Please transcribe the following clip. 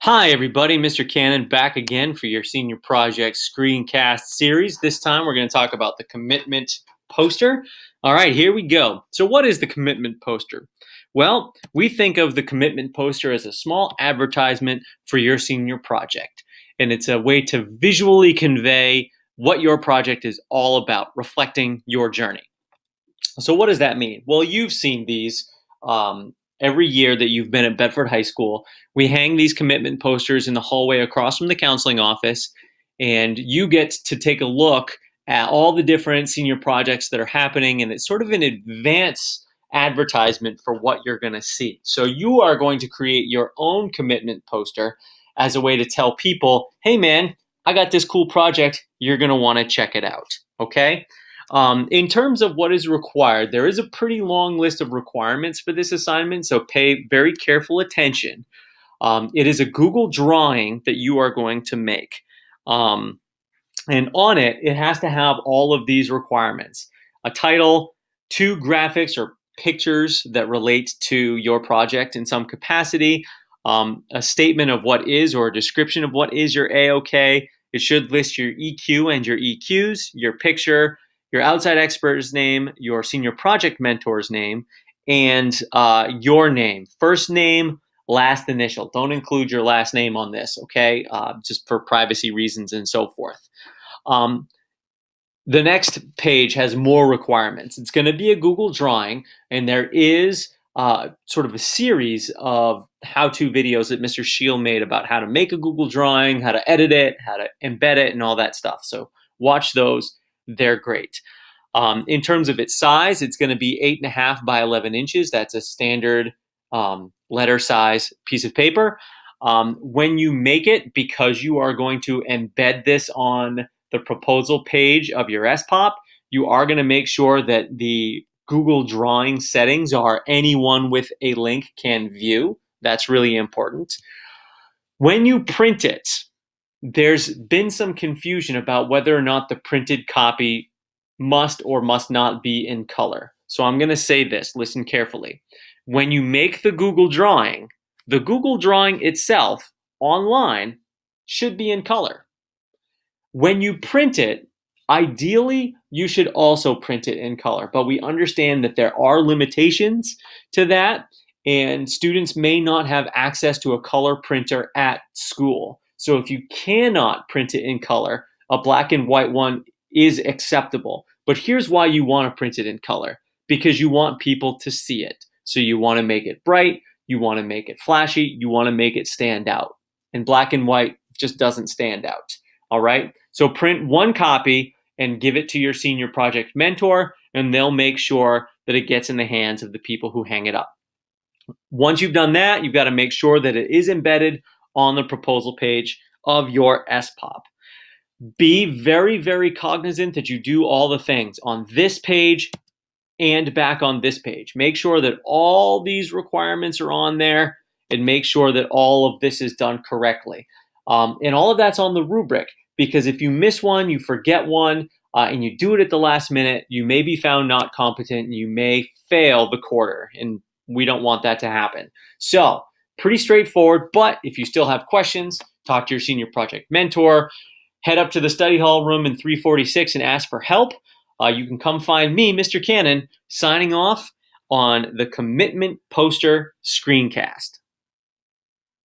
Hi, everybody. Mr. Cannon back again for your senior project screencast series. This time we're going to talk about the commitment poster. All right, here we go. So, what is the commitment poster? Well, we think of the commitment poster as a small advertisement for your senior project, and it's a way to visually convey what your project is all about, reflecting your journey. So, what does that mean? Well, you've seen these every year that you've been at Bedford High School. We hang these commitment posters in the hallway across from the counseling office, and you get to take a look at all the different senior projects that are happening, and it's sort of an advance advertisement for what you're going to see. So, you are going to create your own commitment poster as a way to tell people, hey, man, I got this cool project. You're going to want to check it out. Okay. In terms of what is required, there is a pretty long list of requirements for this assignment, so pay very careful attention. It is a Google drawing that you are going to make. And on it, it has to have all of these requirements. A title, 2 graphics or pictures that relate to your project in some capacity, a statement of what is or a description of what is your A-OK. It should list your EQ and your EQs, your picture, your outside expert's name, your senior project mentor's name, and your name. First name, last initial. Don't include your last name on this, okay? Just for privacy reasons and so forth. The next page has more requirements. It's going to be a Google drawing, and there is sort of a series of how-to videos that Mr. Shield made about how to make a Google drawing, how to edit it, how to embed it, and all that stuff. So watch those. They're great. In terms of its size, it's going to be 8.5 by 11 inches. That's a standard letter size piece of paper. When you make it, because you are going to embed this on the proposal page of your SPOP, you are going to make sure that the Google drawing settings are anyone with a link can view. That's really important. When you print it, there's been some confusion about whether or not the printed copy must or must not be in color. So I'm going to say this, listen carefully. When you make the Google drawing itself online should be in color. When you print it, ideally, you should also print it in color, but we understand that there are limitations to that, and students may not have access to a color printer at school. So if you cannot print it in color, a black and white one is acceptable. But here's why you want to print it in color, because you want people to see it. So you want to make it bright, you want to make it flashy, you want to make it stand out. And black and white just doesn't stand out. All right? So print one copy and give it to your senior project mentor, and they'll make sure that it gets in the hands of the people who hang it up. Once you've done that, you've got to make sure that it is embedded on the proposal page of your SPOP. Be very, very cognizant that you do all the things on this page and back on this page. Make sure that all these requirements are on there, and make sure that all of this is done correctly. And all of that's on the rubric, because if you miss one, you forget one, and you do it at the last minute, you may be found not competent and you may fail the quarter, and we don't want that to happen. So pretty straightforward, but if you still have questions, talk to your senior project mentor, head up to the study hall room in 346 and ask for help. You can come find me, Mr. Cannon, signing off on the Commitment Poster Screencast.